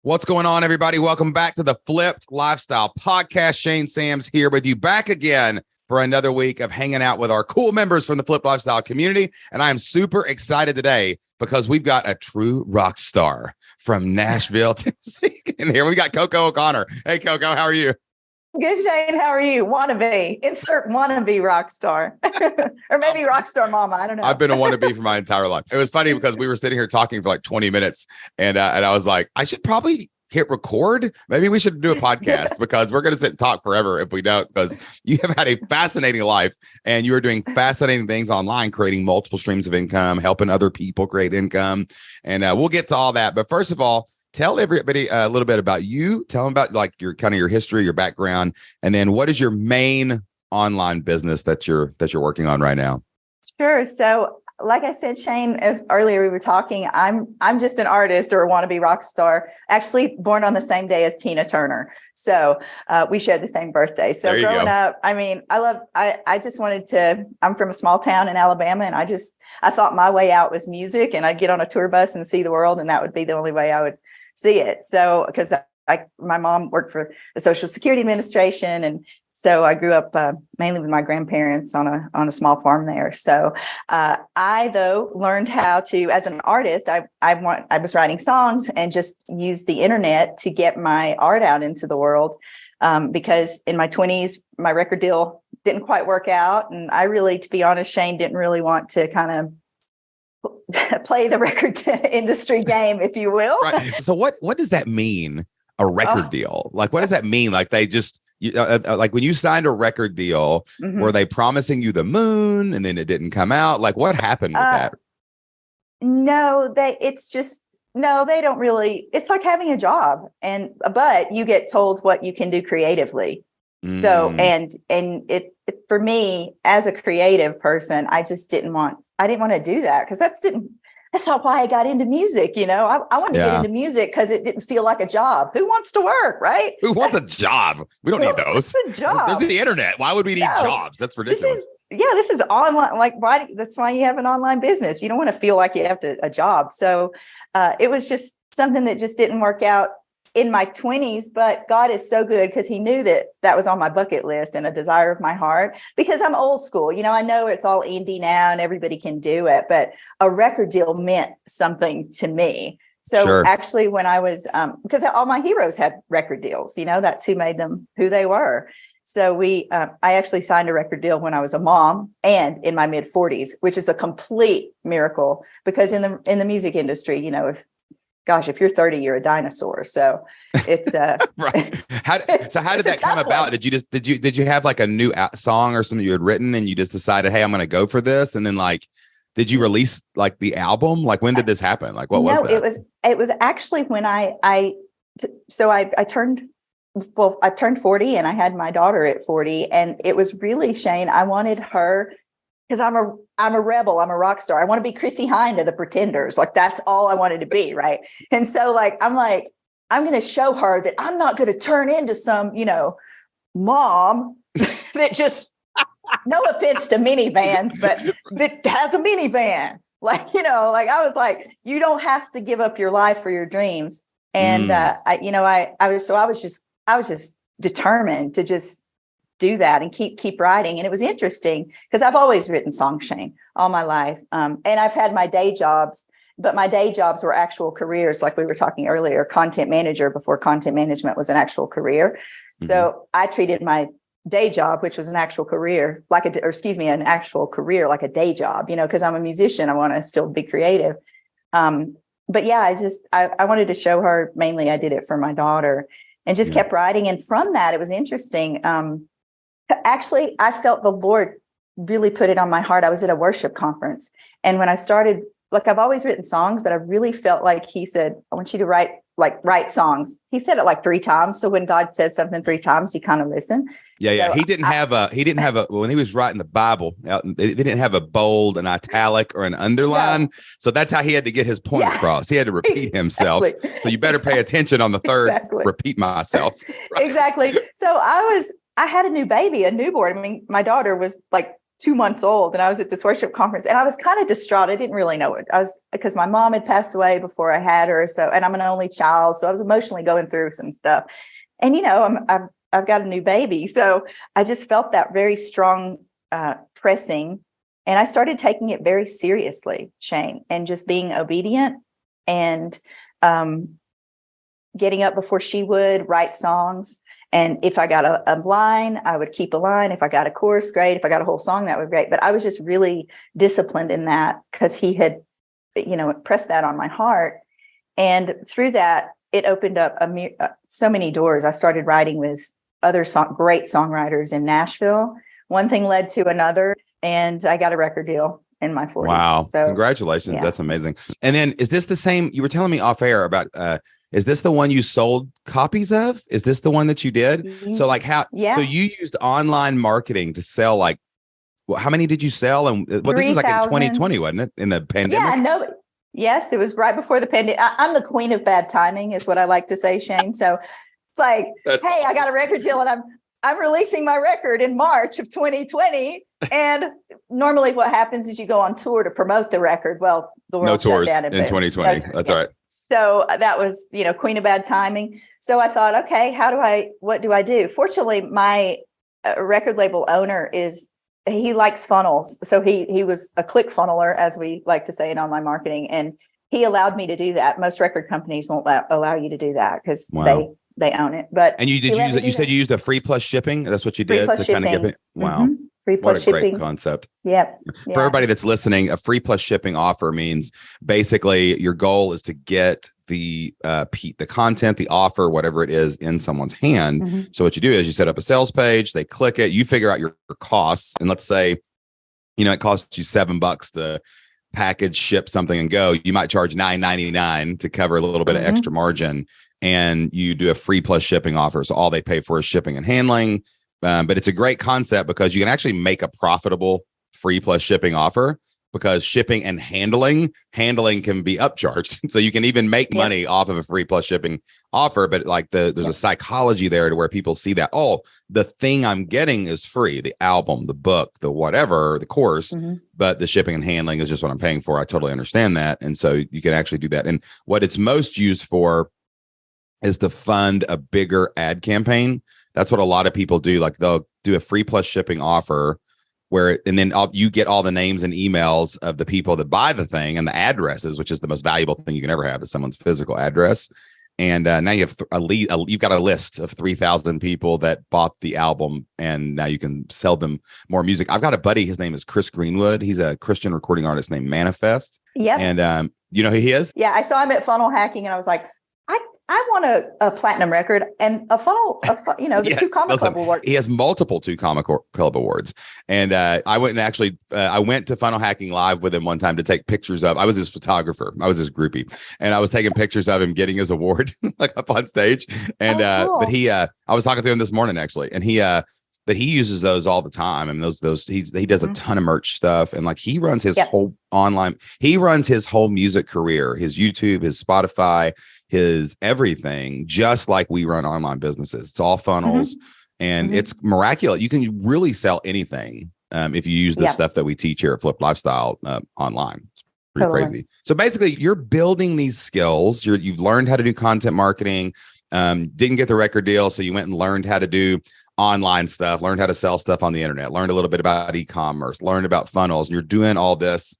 What's going on, everybody? Welcome back to the Flipped Lifestyle Podcast. Shane Sams here with you back again for another week of hanging out with our cool members from the Flipped Lifestyle community. And I am super excited today because we've got a true rock star from Nashville, Tennessee. And here we got Coco O'Connor. Hey, Coco, how are you? Good, Shane. How are you? Wannabe. Insert wannabe rock star. Or maybe rock star mama. I don't know. I've been a wannabe for my entire life. It was funny because we were sitting here talking for like 20 minutes and I was like, I should probably hit record. Maybe we should do a podcast because we're going to sit and talk forever if we don't, because you have had a fascinating life and you are doing fascinating things online, creating multiple streams of income, helping other people create income. And we'll get to all that. But first of all, tell everybody a little bit about you. Tell them about like your kind of your history, your background, and then what is your main online business that you're working on right now? Sure. So, like I said, Shane, as earlier we were talking, I'm just an artist or a wannabe rock star. Actually, born on the same day as Tina Turner, so we shared the same birthday. So growing up, I mean, I just wanted to. I'm from a small town in Alabama, and I thought my way out was music, and I'd get on a tour bus and see the world, and that would be the only way I would see it. So because my mom worked for the Social Security Administration, and so I grew up mainly with my grandparents on a small farm there. So I though learned how to, as an artist, I was writing songs and just used the internet to get my art out into the world. Because in my 20s, my record deal didn't quite work out, and I really, to be honest, Shane, didn't really want to kind of play the record industry game, if you will. Right. So what does that mean? A record deal? Like, what does that mean? Like they just, like when you signed a record deal, were they promising you the moon and then it didn't come out? Like what happened with that? No, they don't really. It's like having a job, but you get told what you can do creatively. So, and it for me as a creative person, I didn't want to do that because that's not why I got into music. You know, I wanted to get into music because it didn't feel like a job. Who wants to work, right? Who wants a job? We don't need those. It's a job. There's the internet. Why would we need jobs? That's ridiculous. This is online. Like, why? That's why you have an online business. You don't want to feel like you have a job. So it was just something that just didn't work out in my 20s, but God is so good because he knew that was on my bucket list and a desire of my heart, because I'm old school. You know, I know it's all indie now and everybody can do it, but a record deal meant something to me. So actually when I was, because all my heroes had record deals, you know, that's who made them who they were. So I actually signed a record deal when I was a mom and in my mid 40s, which is a complete miracle because in the music industry, you know, if you're 30, you're a dinosaur. So it's right. How did that come about? Did you have like a new song or something you had written and you just decided, hey, I'm going to go for this? And then like, did you release like the album? Like when did this happen? Like what was that? It was actually when I turned 40 and I had my daughter at 40. And it was really, Shane, I wanted her, because I'm a rebel. I'm a rock star. I want to be Chrissy Hynde of the Pretenders. Like that's all I wanted to be. Right. And so I'm going to show her that I'm not going to turn into some, you know, mom that just, no offense to minivans, but that has a minivan. Like, you know, like I was like, you don't have to give up your life for your dreams. And I was just determined to just do that and keep writing. And it was interesting because I've always written songs, Shane, all my life. And I've had my day jobs, but my day jobs were actual careers. Like we were talking earlier, content manager before content management was an actual career. So I treated my day job, which was an actual career, an actual career, like a day job, you know, because I'm a musician. I want to still be creative. But yeah, I wanted to show her, mainly I did it for my daughter and just kept writing. And from that, it was interesting. Actually, I felt the Lord really put it on my heart. I was at a worship conference. And when I started, like I've always written songs, but I really felt like he said, I want you to write songs. He said it like 3 times. So when God says something 3 times, you kind of listen. Yeah. So he didn't have when he was writing the Bible, they didn't have a bold, an italic or an underline. No. So that's how he had to get his point across. He had to repeat himself. So you better pay attention on the third, repeat myself. Right. Exactly. So I had a new baby, a newborn. I mean, my daughter was like 2 months old, and I was at this worship conference, and I was kind of distraught. I didn't really know it. I was, because my mom had passed away before I had her. So, and I'm an only child. So I was emotionally going through some stuff. And, I've got a new baby. So I just felt that very strong pressing. And I started taking it very seriously, Shane, and just being obedient and getting up before she would, write songs. And if I got a line, I would keep a line. If I got a chorus, great. If I got a whole song, that would be great. But I was just really disciplined in that because he had, pressed that on my heart. And through that, it opened up so many doors. I started writing with other great songwriters in Nashville. One thing led to another, and I got a record deal in my 40s. Wow. So, congratulations. yeah. That's amazing. And then is this the same? You were telling me off air about, is this the one you sold copies of? Is this the one that you did? So like how, Yeah. so you used online marketing to sell like, how many did you sell? And this was like in 2020, wasn't it? In the pandemic? Yeah, no. Yes, it was right before the pandemic. I'm the queen of bad timing is what I like to say, Shane. So it's like, hey, I got a record deal and I'm releasing my record in March of 2020. And normally what happens is you go on tour to promote the record. Well, the world no tours shut down in 2020. That's right. So that was, queen of bad timing. So I thought, okay, what do I do? Fortunately, my record label owner he likes funnels. So he was a click funneler, as we like to say in online marketing. And he allowed me to do that. Most record companies won't allow you to do that because they own it. But and you said you used a free plus shipping. That's what you did to kind of get it. Wow. Mm-hmm. Free plus shipping. What a great concept. Yep. For everybody that's listening, a free plus shipping offer means basically your goal is to get the content, the offer, whatever it is, in someone's hand. Mm-hmm. So what you do is you set up a sales page, they click it, you figure out your costs. And let's say, it costs you $7 to package, ship something and go. You might charge $9.99 to cover a little bit of extra margin. And you do a free plus shipping offer. So all they pay for is shipping and handling. But it's a great concept because you can actually make a profitable free plus shipping offer because shipping and handling can be upcharged. So you can even make money off of a free plus shipping offer. But like there's a psychology there to where people see that, the thing I'm getting is free, the album, the book, the whatever, the course, but the shipping and handling is just what I'm paying for. I totally understand that. And so you can actually do that. And what it's most used for is to fund a bigger ad campaign. That's what a lot of people do. Like they'll do a free plus shipping offer and then you get all the names and emails of the people that buy the thing and the addresses, which is the most valuable thing you can ever have is someone's physical address. And now you have you've got a list of 3,000 people that bought the album, and now you can sell them more music. I've got a buddy. His name is Chris Greenwood. He's a Christian recording artist named Manifest. Yeah. And you know who he is? Yeah, I saw him at Funnel Hacking, and I was like, I want a platinum record and the 2 Comma Club Awards. He has multiple 2 Comma Club Awards. And I went to Funnel Hacking Live with him one time to take pictures of. I was his photographer. I was his groupie, and I was taking pictures of him getting his award like up on stage. And cool. But I was talking to him this morning actually, and but he uses those all the time. I mean, he does a ton of merch stuff, and like he runs his whole music career, his YouTube, his Spotify, his everything, just like we run online businesses. It's all funnels, and it's miraculous. You can really sell anything if you use the stuff that we teach here at Flip Lifestyle online. It's pretty crazy. So basically, you're building these skills. You've learned how to do content marketing. Didn't get the record deal, so you went and learned how to do online stuff, learned how to sell stuff on the internet, learned a little bit about e-commerce, learned about funnels, and you're doing all this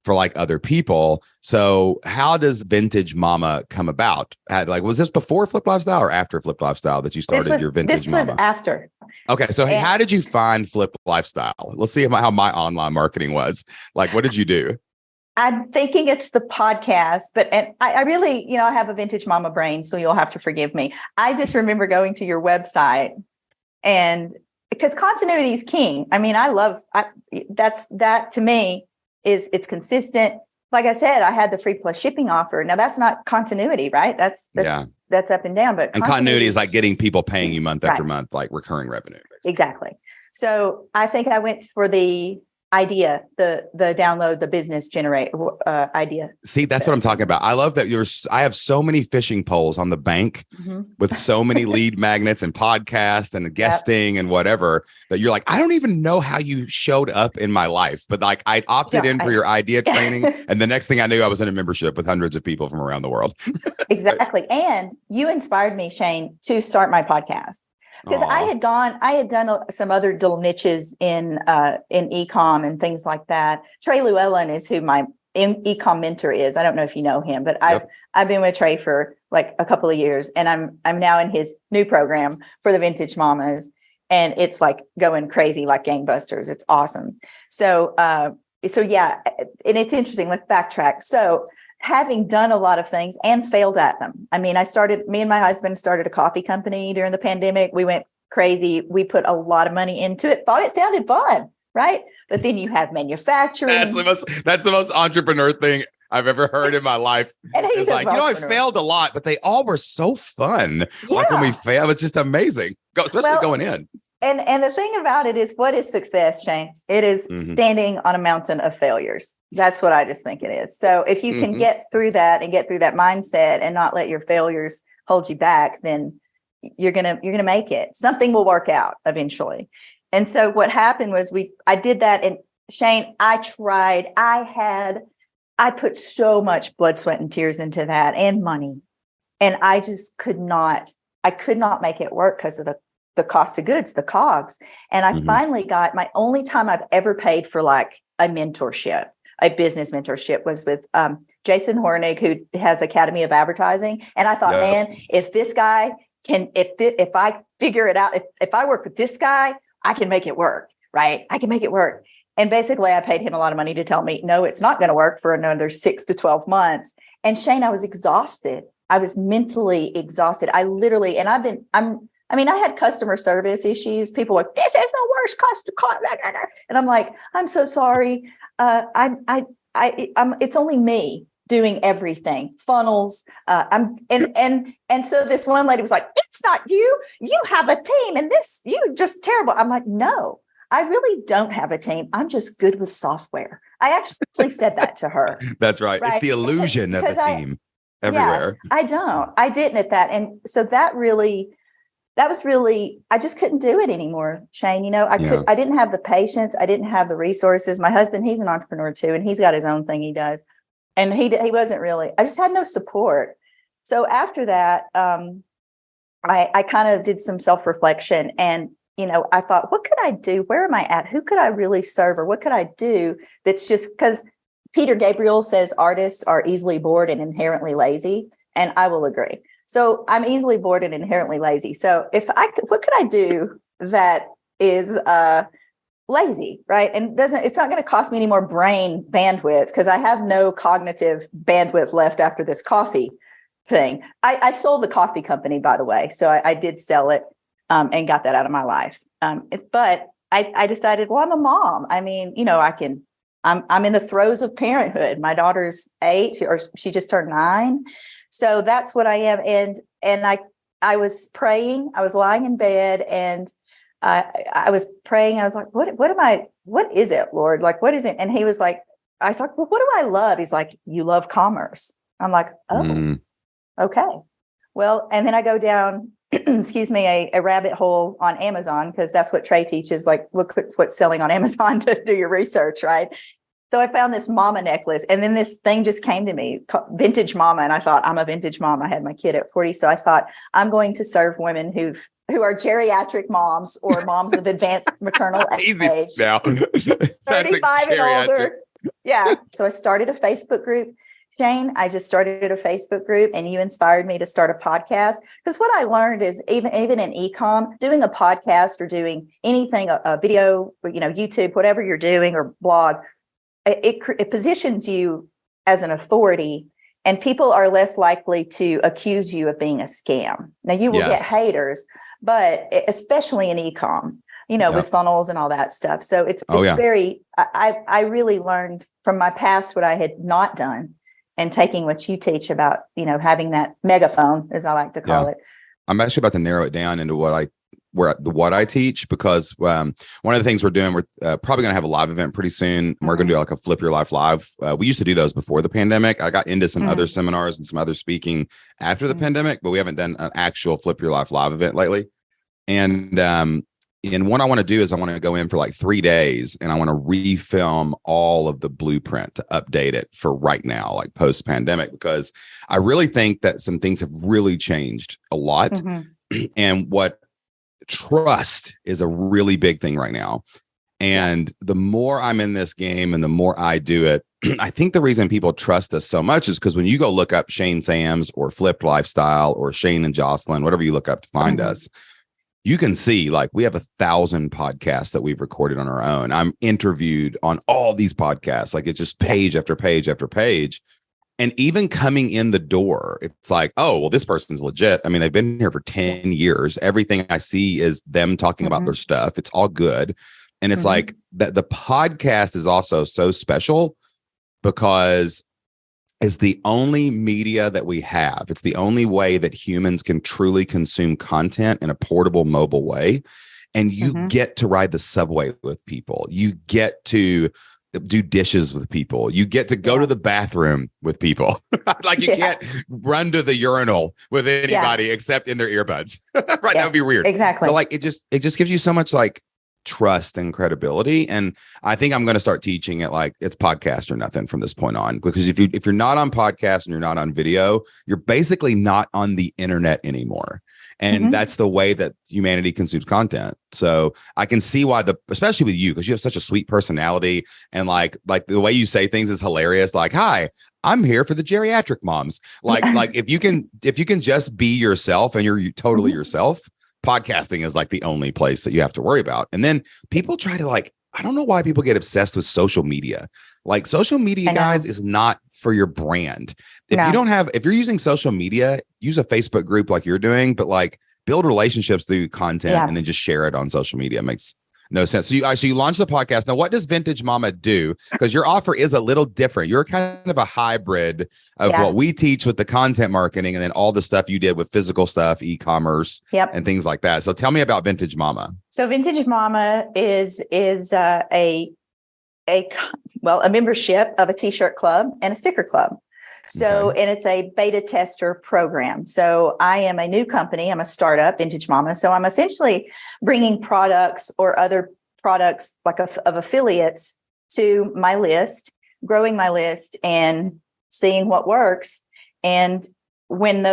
for like other people. So how does Vintage Mama come about? Was this before Flip Lifestyle or after Flip Lifestyle that you started your Vintage Mama? This was after. Okay. So how did you find Flip Lifestyle? Let's see how my online marketing was. Like, what did you do? I'm thinking it's the podcast, and I really, I have a Vintage Mama brain, so you'll have to forgive me. I just remember going to your website, and because continuity is king. I mean, that to me it's consistent. Like I said, I had the free plus shipping offer. Now that's not continuity, right? That's up and down. But continuity is like getting people paying you month after month, like recurring revenue. Basically. Exactly. So I think I went for the idea, the download, the business generate idea. See, that's what I'm talking about. I love that I have so many fishing poles on the bank with so many lead magnets and podcasts and guesting and whatever, that you're like, I don't even know how you showed up in my life, but like I opted in for your idea training. And the next thing I knew, I was in a membership with hundreds of people from around the world. Exactly. And you inspired me, Shane, to start my podcast. Because I had done some other little niches in e-com and things like that. Trey Llewellyn is who my e-com mentor is. I don't know if you know him, but I've been with Trey for like a couple of years, and I'm now in his new program for the Vintage Mamas, and it's like going crazy like gangbusters. It's awesome. So yeah, and it's interesting. Let's backtrack. So, having done a lot of things and failed at them. I mean, me and my husband started a coffee company during the pandemic. We went crazy. We put a lot of money into it, thought it sounded fun, right? But then you have manufacturing. That's the most entrepreneur thing I've ever heard in my life. It's like, I failed a lot, but they all were so fun. Yeah. Like when we failed, it's just amazing. Especially going in. And the thing about it is, what is success, Shane? It is standing on a mountain of failures. That's what I just think it is. So if you can get through that and get through that mindset and not let your failures hold you back, then you're gonna make it. Something will work out eventually. And so what happened was I did that. And Shane, I tried. I put so much blood, sweat, and tears into that, and money, and I just could not make it work because of the cost of goods, the COGS. And I finally got my only time I've ever paid for like a mentorship, a business mentorship, was with Jason Hornig, who has Academy of Advertising. And I thought, man, if this guy if I figure it out, if I work with this guy, I can make it work, right? I can make it work. And basically I paid him a lot of money to tell me, no, it's not going to work for another 6 to 12 months. And Shane, I was exhausted. I was mentally exhausted. I had customer service issues. People were like, this is the worst customer. And I'm like, I'm so sorry. It's only me doing everything, funnels. And so this one lady was like, it's not you. You have a team, and you're just terrible. I'm like, no, I really don't have a team. I'm just good with software. I actually said that to her. That's right. It's the illusion of a team everywhere. Yeah, I didn't at that. And so that was really, I just couldn't do it anymore, Shane. I didn't have the patience. I didn't have the resources. My husband, he's an entrepreneur too, and he's got his own thing he does. And he wasn't really, I just had no support. So after that, I kind of did some self-reflection, and, I thought, what could I do? Where am I at? Who could I really serve? Or what could I do that's just, because Peter Gabriel says artists are easily bored and inherently lazy. And I will agree. So I'm easily bored and inherently lazy. So what could I do that is lazy, right? And it's not going to cost me any more brain bandwidth, because I have no cognitive bandwidth left after this coffee thing. I sold the coffee company, by the way. So I did sell it and got that out of my life. But I decided, well, I'm a mom. I mean, I'm in the throes of parenthood. My daughter's 8, or she just turned 9. So that's what I am. And I was praying. I was lying in bed, and I was praying. I was like, what is it, Lord? Like, what is it? And he was like, I was like, well, what do I love? He's like, you love commerce. I'm like, oh, okay. Well, and then I go down, excuse me, a rabbit hole on Amazon, because that's what Trey teaches. Like, look at what's selling on Amazon to do your research, right? So I found this mama necklace, and then this thing just came to me, vintage mama. And I thought, I'm a vintage mom. I had my kid at 40. So I thought, I'm going to serve women who are geriatric moms, or moms of advanced maternal age, now. 35 and older. Yeah. So I started a Facebook group. Shane, I just started a Facebook group, and you inspired me to start a podcast. Because what I learned is even in e-com, doing a podcast or doing anything, a video, YouTube, whatever you're doing, or blog, it positions you as an authority, and people are less likely to accuse you of being a scam. Now, you will get haters, but especially in e-com, with funnels and all that stuff. So it's very, I really learned from my past what I had not done, and taking what you teach about, having that megaphone, as I like to call it. I'm actually about to narrow it down into what what I teach, because one of the things we're doing, we're probably going to have a live event pretty soon. We're going to do like a Flip Your Life Live. We used to do those before the pandemic. I got into some other seminars and some other speaking after the pandemic, but we haven't done an actual Flip Your Life Live event lately. And what I want to do is I want to go in for like 3 days and I want to refilm all of the blueprint to update it for right now, like post pandemic, because I really think that some things have really changed a lot. And what trust is a really big thing right now. And the more I'm in this game and the more I do it, I think the reason people trust us so much is because when you go look up Shane Sams or Flipped Lifestyle or Shane and Jocelyn, whatever you look up to find us, you can see like we have 1,000 podcasts that we've recorded on our own. I'm interviewed on all these podcasts. Like it's just page after page after page. And even coming in the door, it's like, oh, well, this person's legit. I mean, they've been here for 10 years. Everything I see is them talking about their stuff. It's all good. And it's like that the podcast is also so special because it's the only media that we have. It's the only way that humans can truly consume content in a portable, mobile way. And you get to ride the subway with people. You get to do dishes with people. You get to go to the bathroom with people. Like you can't run to the urinal with anybody except in their earbuds. Right? That would be weird. Exactly. So like it just gives you so much like trust and credibility. And I think I'm going to start teaching it like it's podcast or nothing from this point on, because if you're not on podcast and you're not on video, you're basically not on the internet anymore. And that's the way that humanity consumes content. So I can see why especially with you, because you have such a sweet personality and like the way you say things is hilarious. Like, hi, I'm here for the geriatric moms. Like if you can just be yourself and you're totally yourself, podcasting is like the only place that you have to worry about. And then people try to like, I don't know why people get obsessed with social media. Like social media, guys, is not for your brand. If you're using social media, use a Facebook group like you're doing, but like build relationships through content and then just share it on social media. It makes no sense. So you launched the podcast. Now, what does Vintage Mama do? Because your offer is a little different. You're kind of a hybrid of what we teach with the content marketing and then all the stuff you did with physical stuff, e-commerce, and things like that. So tell me about Vintage Mama. So Vintage Mama is a membership of a t-shirt club and a sticker club. So, and it's a beta tester program. So I am a new company. I'm a startup, Vintage Mama. So I'm essentially bringing products or other products like of affiliates to my list, growing my list and seeing what works. And when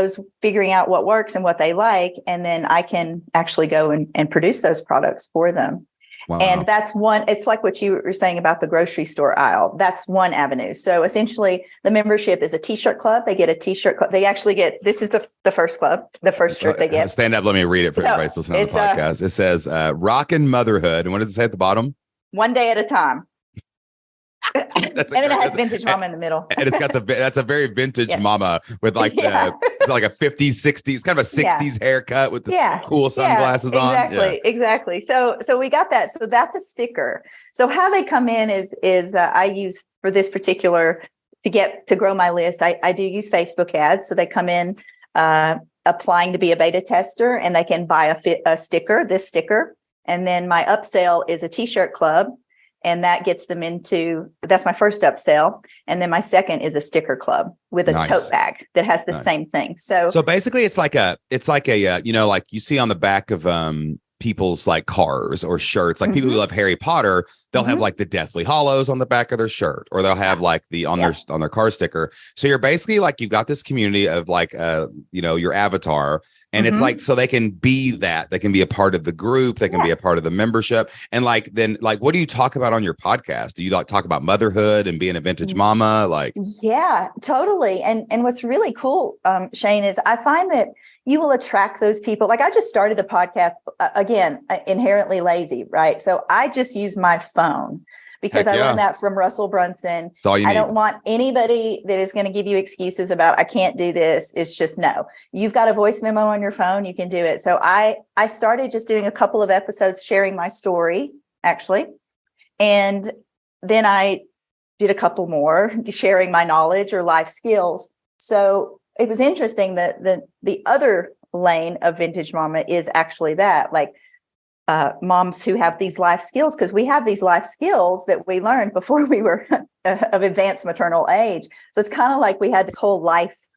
figuring out what works and what they like, and then I can actually go and produce those products for them. Wow. And that's one, it's like what you were saying about the grocery store aisle. That's one avenue. So essentially the membership is a t-shirt club. They get a t-shirt club. They actually get, this is the first club, the first shirt they get. Stand up. Let me read it for everybody listening on the podcast. It says, Rockin' Motherhood. And what does it say at the bottom? One day at a time. And then it has Vintage Mama in the middle. And it's got that's a very vintage mama with like it's like a 50s, 60s, kind of a 60s haircut with the cool sunglasses on. Exactly. So we got that. So that's a sticker. So how they come in is I use for this particular to grow my list. I do use Facebook ads. So they come in applying to be a beta tester and they can buy a sticker, this sticker. And then my upsell is a t-shirt club. And that gets them that's my first upsell. And then my second is a sticker club with a tote bag that has the same thing. So basically it's like a, like you see on the back of people's like cars or shirts, like people who love Harry Potter, they'll have like the Deathly Hallows on the back of their shirt, or they'll have like the on their car sticker. So you're basically like, you've got this community of like, your avatar. And it's like, so they can be that, they can be a part of the group, they can be a part of the membership. And like, then like, what do you talk about on your podcast? Do you like talk about motherhood and being a vintage mama? Like, yeah, totally. And what's really cool, Shane, is I find that you will attract those people. Like I just started the podcast again, inherently lazy, right? So I just use my phone because I learned that from Russell Brunson. I don't want anybody that is going to give you excuses about, I can't do this. It's just, no, you've got a voice memo on your phone. You can do it. So I started just doing a couple of episodes, sharing my story actually. And then I did a couple more sharing my knowledge or life skills. So it was interesting that the other lane of Vintage Mama is actually that, like moms who have these life skills, because we have these life skills that we learned before we were of advanced maternal age. So it's kind of like we had this whole life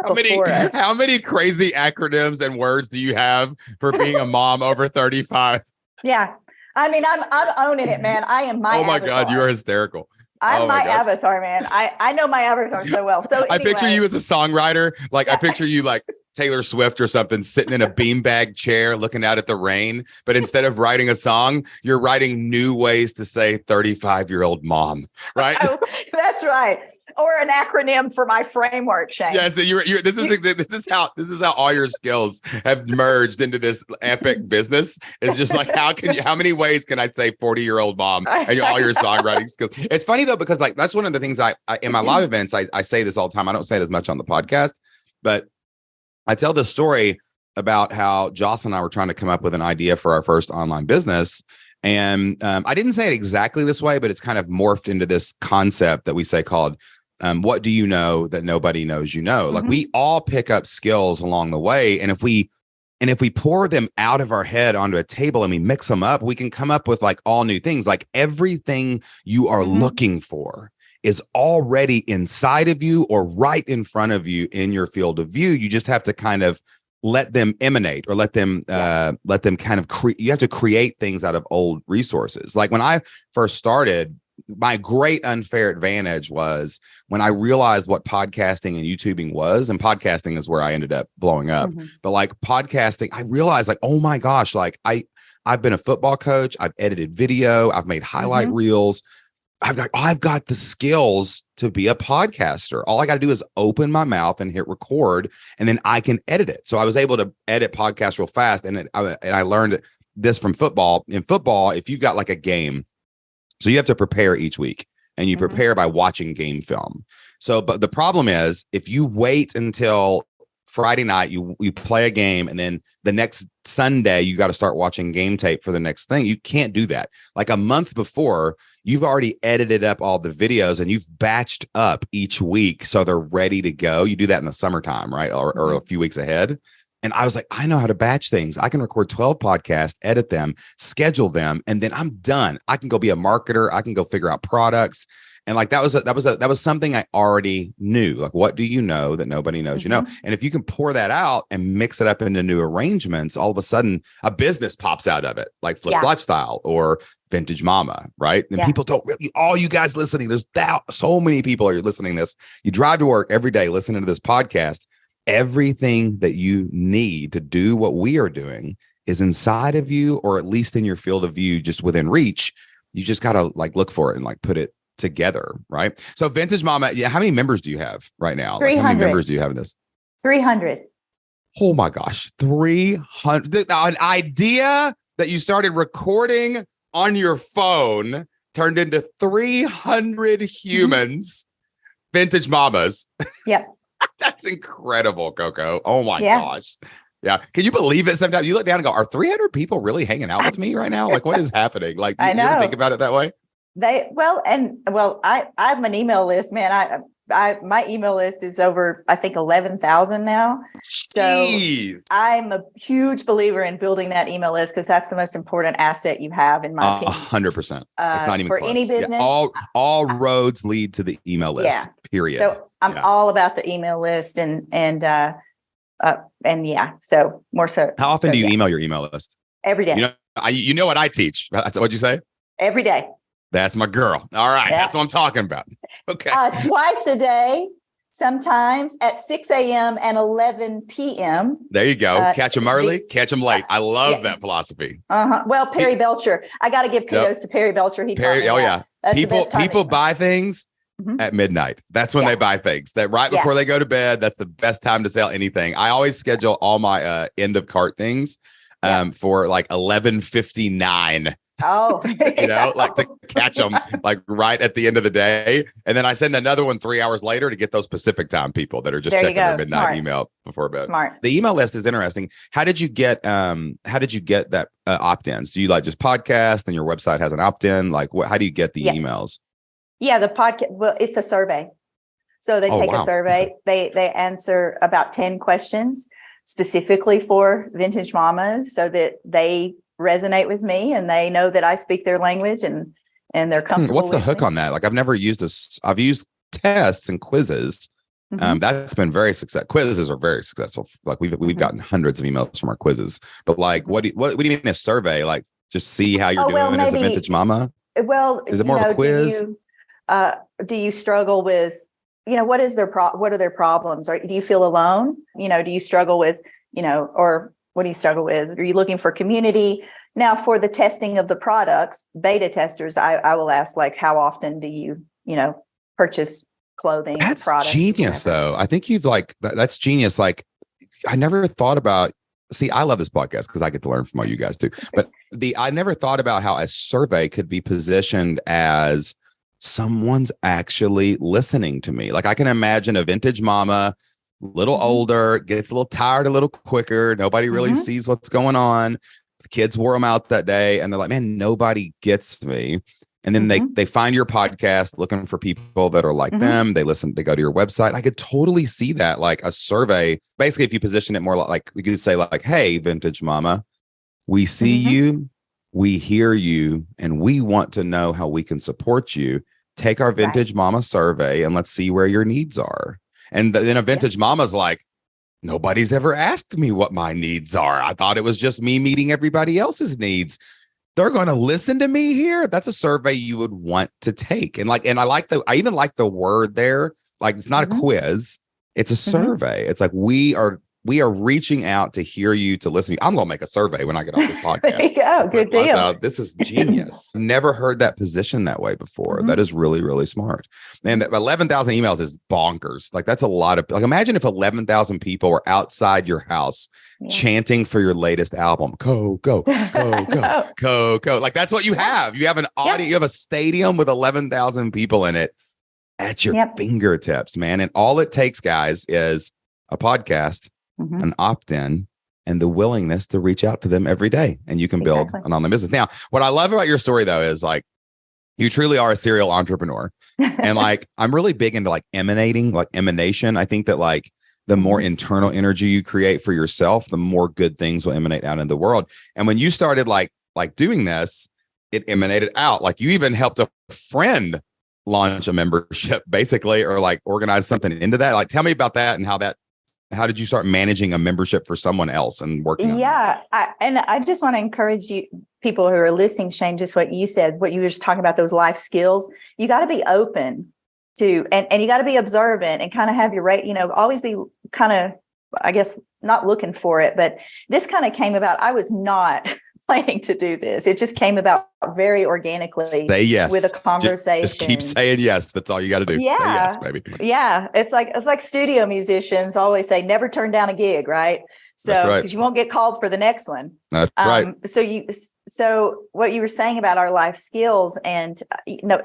before us. How many crazy acronyms and words do you have for being a mom over 35? Yeah. I mean, I'm owning it, man. I am my Oh my avatar. God, you are hysterical. I'm my avatar, man. I know my avatar so well. So anyway. I picture you as a songwriter. Like I picture you like Taylor Swift or something, sitting in a beanbag chair looking out at the rain. But instead of writing a song, you're writing new ways to say 35-year-old mom, right? Oh, that's right. Or an acronym for my framework, Shane. Yeah, so this is how all your skills have merged into this epic business. It's just like how many ways can I say 40-year-old mom and all your songwriting skills? It's funny though, because like that's one of the things I in my live events, I say this all the time. I don't say it as much on the podcast, but I tell this story about how Joss and I were trying to come up with an idea for our first online business. And I didn't say it exactly this way, but it's kind of morphed into this concept that we say called what do you know that nobody knows you know? Like we all pick up skills along the way. And if we pour them out of our head onto a table and we mix them up, we can come up with like all new things. Like everything you are looking for is already inside of you or right in front of you in your field of view. You just have to kind of let them emanate or let them kind of you have to create things out of old resources. Like when I first started, my great unfair advantage was when I realized what podcasting and YouTubing was, and podcasting is where I ended up blowing up. But like podcasting, I realized like, oh my gosh, like I've been a football coach. I've edited video. I've made highlight reels. I've got the skills to be a podcaster. All I got to do is open my mouth and hit record, and then I can edit it. So I was able to edit podcasts real fast. And I learned this from football. In football, if you've got like a game, so you have to prepare each week, and you prepare by watching game film. So, but the problem is if you wait until Friday night, you play a game, and then the next Sunday, you got to start watching game tape for the next thing. You can't do that. Like a month before, you've already edited up all the videos and you've batched up each week so they're ready to go. You do that in the summertime, right? Or a few weeks ahead. And I was like, I know how to batch things. I can record 12 podcasts, edit them, schedule them, and then I'm done. I can go be a marketer. I can go figure out products. And like that was something I already knew. Like, what do you know that nobody knows you know? And if you can pour that out and mix it up into new arrangements, all of a sudden a business pops out of it, like Flip Lifestyle or Vintage Mama, right? And people don't really, all you guys listening, there's so many people are listening to this. You drive to work every day listening to this podcast. Everything that you need to do what we are doing is inside of you, or at least in your field of view, just within reach. You just got to like look for it and like put it together, right? So Vintage Mama, how many members do you have right now? 300. Like, how many members do you have in this? 300. Oh my gosh, 300. An idea that you started recording on your phone turned into 300 humans, Vintage Mamas. Yep. That's incredible, Coco. Oh my gosh. Yeah. Can you believe it? Sometimes you look down and go, are 300 people really hanging out with me right now? Like, what is happening? Like, do you ever think about it that way? I have an email list, man. My email list is over, I think, 11,000 now. Jeez. So I'm a huge believer in building that email list, because that's the most important asset you have, in my opinion. 100%. It's not even for close. any business. Yeah, all roads lead to the email list. Yeah. Period. So I'm all about the email list, and so more so. How often do you email your email list? Every day. You know what I teach. What'd you say? Every day. That's my girl. All right. Yeah. That's what I'm talking about. Okay. Twice a day, sometimes at 6 a.m. and 11 p.m. There you go. Catch them early, catch them late. I love that philosophy. Well, Perry Belcher. I got to give kudos to Perry Belcher. People buy things at midnight. That's when they buy things. That right before they go to bed. That's the best time to sell anything. I always schedule all my end of cart things for like 11:59. Oh, like to catch them like right at the end of the day. And then I send another one 3 hours later to get those Pacific time people that are just checking their midnight email before bed. Smart. The email list is interesting. How did you get that opt-ins? Do you like just podcast and your website has an opt-in? Like how do you get the emails? Yeah, the podcast. Well, it's a survey. So they take a survey. They answer about 10 questions specifically for Vintage Mamas, so that they resonate with me and they know that I speak their language and they're comfortable. What's the with hook me. on that? Like I've never used this. I've used tests and quizzes. That's been very successful. Quizzes are very successful. Like we've gotten hundreds of emails from our quizzes. But like, what do you mean a survey? Like just see how you're doing as a vintage mama? Well, is it more of a quiz? Do you struggle with, what is what are their problems? Or do you feel alone? Do you struggle with, or what do you struggle with? Are you looking for community? Now for the testing of the products, beta testers, I will ask like, how often do you, purchase clothing? That's products, genius though. I think you've that's genius. Like I never thought about, see, I love this podcast because I get to learn from all you guys too. But I never thought about how a survey could be positioned as someone's actually listening to me. Like I can imagine a vintage mama, a little older, gets a little tired a little quicker. Nobody really sees what's going on. The kids wore them out that day and they're like, man, nobody gets me. And then they find your podcast looking for people that are like them. They go to your website. I could totally see that, like a survey. Basically, if you position it more like you could say like, hey, vintage mama, we see you, we hear you, and we want to know how we can support you. Take our vintage mama survey and let's see where your needs are. And then a vintage mama's like, nobody's ever asked me what my needs are. I thought it was just me meeting everybody else's needs. They're going to listen to me here. That's a survey you would want to take. And I even like the word there. Like it's not a quiz. It's a survey. It's like we are reaching out to hear you, to listen to you. I'm going to make a survey when I get off this podcast. There you go. Good deal. This is genius. Never heard that position that way before. That is really, really smart. And 11,000 emails is bonkers. Like that's a lot of, like, imagine if 11,000 people were outside your house chanting for your latest album. Coco, Coco, Coco. Like that's what you have. You have an audience, you have a stadium with 11,000 people in it at your fingertips, man. And all it takes, guys, is a podcast, an opt-in, and the willingness to reach out to them every day. And you can build an online business. Now, what I love about your story though, is like, you truly are a serial entrepreneur. And like, I'm really big into like emanation. I think that like the more internal energy you create for yourself, the more good things will emanate out in the world. And when you started like doing this, it emanated out. Like you even helped a friend launch a membership basically, or like organize something into that. Like, tell me about that and how did you start managing a membership for someone else and working on that? I just want to encourage you, people who are listening, Shane, just what you said, what you were just talking about, those life skills. You got to be open to, and you got to be observant and kind of have your always be kind of, I guess, not looking for it. But this kind of came about. I was not planning to do this. It just came about very organically. Say yes with a conversation. Just keep saying yes. That's all you got to do. Yeah. Say yes, baby. Yeah. It's like studio musicians always say, never turn down a gig, right? So because you won't get called for the next one. That's right. So what you were saying about our life skills, and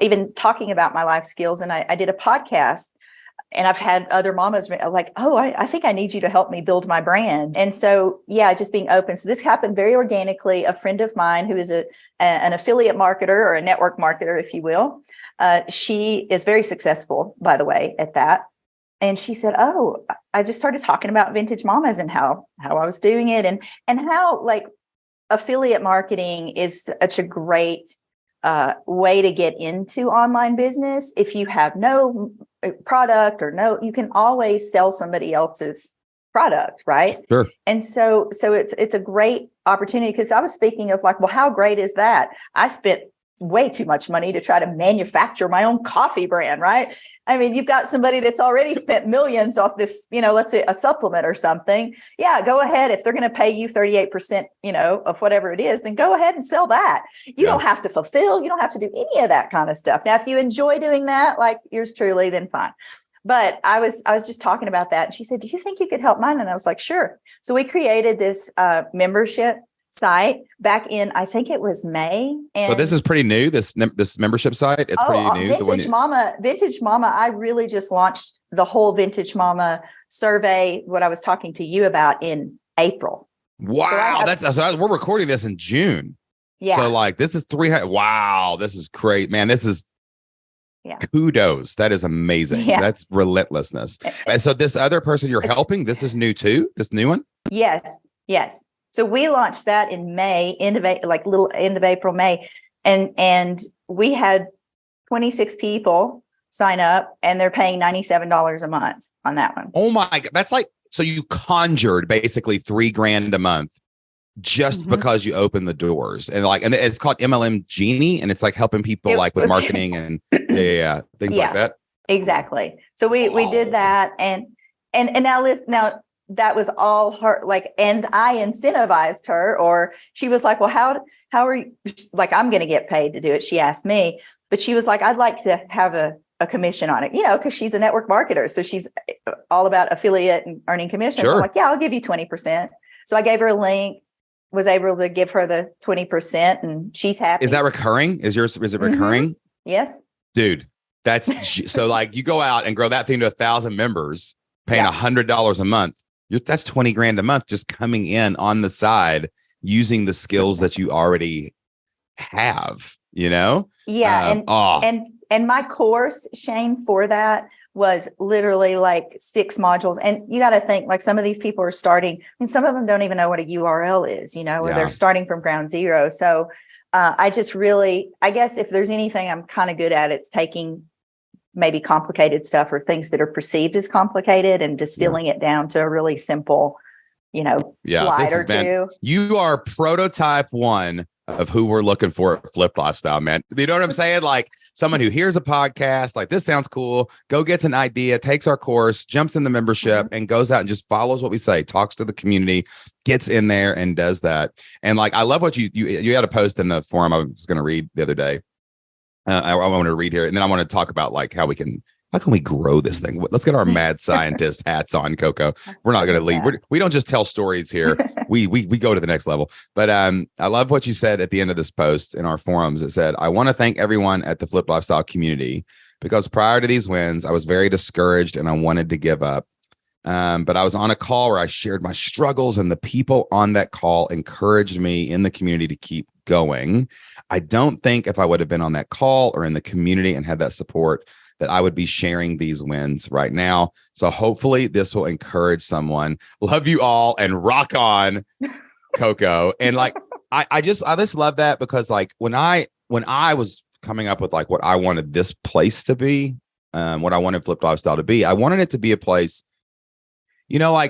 even talking about my life skills, and I did a podcast. And I've had other mamas like, oh, I think I need you to help me build my brand. And so, just being open. So this happened very organically. A friend of mine who is an affiliate marketer or a network marketer, if you will. She is very successful, by the way, at that. And she said, oh, I just started talking about vintage mamas and how I was doing it and how like affiliate marketing is such a great way to get into online business. If you have no product you can always sell somebody else's product, right? Sure. And so it's a great opportunity, because I was speaking of like, well, how great is that? I spent way too much money to try to manufacture my own coffee brand, right? I mean, you've got somebody that's already spent millions off this, let's say a supplement or something. Yeah, go ahead. If they're going to pay you 38%, of whatever it is, then go ahead and sell that. You don't have to fulfill. You don't have to do any of that kind of stuff. Now, if you enjoy doing that, like yours truly, then fine. But I was just talking about that. And she said, do you think you could help mine? And I was like, sure. So we created this membership site back in, I think it was May. And this is pretty new. This membership site, it's pretty new. Vintage Mama. I really just launched the whole Vintage Mama survey, what I was talking to you about, in April. Wow, we're recording this in June. Yeah. So like this is 300. Wow, this is great, man. This is kudos. That is amazing. Yeah. That's relentlessness. And so this other person you're helping, this is new too. This new one. Yes. So we launched that in May, end of April, May. And we had 26 people sign up, and they're paying $97 a month on that one. Oh my God. That's like, so you conjured basically $3,000 a month just because you opened the doors, and it's called MLM Genie, and it's like helping people with marketing and things like that. Exactly. So we did that, and now that was all her, and I incentivized her, or she was like, well, how are you, I'm going to get paid to do it. She asked me, but she was like, I'd like to have a commission on it, because she's a network marketer. So she's all about affiliate and earning commission. Sure. So I'm like, yeah, I'll give you 20%. So I gave her a link, was able to give her the 20%, and she's happy. Is that recurring? Is it recurring? Yes. Dude, that's so you go out and grow that thing to 1,000 members, paying $100 a month. That's $20,000 a month just coming in on the side using the skills that you already have, Yeah. And my course, Shane, for that was literally 6 modules. And you got to think, some of these people are starting, and some of them don't even know what a URL is, or they're starting from ground zero. So I guess if there's anything I'm kind of good at, it's taking maybe complicated stuff or things that are perceived as complicated and distilling it down to a really simple, slide or two. You are prototype one of who we're looking for at Flip Lifestyle, man. You know what I'm saying? Someone who hears a podcast, this sounds cool, go gets an idea, takes our course, jumps in the membership, and goes out and just follows what we say, talks to the community, gets in there and does that. And I love what you had a post in the forum I was going to read the other day. I want to read here, and then I want to talk about how can we grow this thing? Let's get our mad scientist hats on, Coco. We're not going to leave. We don't just tell stories here. We go to the next level. But I love what you said at the end of this post in our forums. It said, I want to thank everyone at the Flip Lifestyle community, because prior to these wins, I was very discouraged and I wanted to give up. But I was on a call where I shared my struggles, and the people on that call encouraged me in the community to keep going. I don't think if I would have been on that call or in the community and had that support, that I would be sharing these wins right now. So hopefully this will encourage someone. Love you all, and rock on, Coco. And I just love that, because when I was coming up with what I wanted this place to be, what I wanted Flip Lifestyle to be, I wanted it to be a place,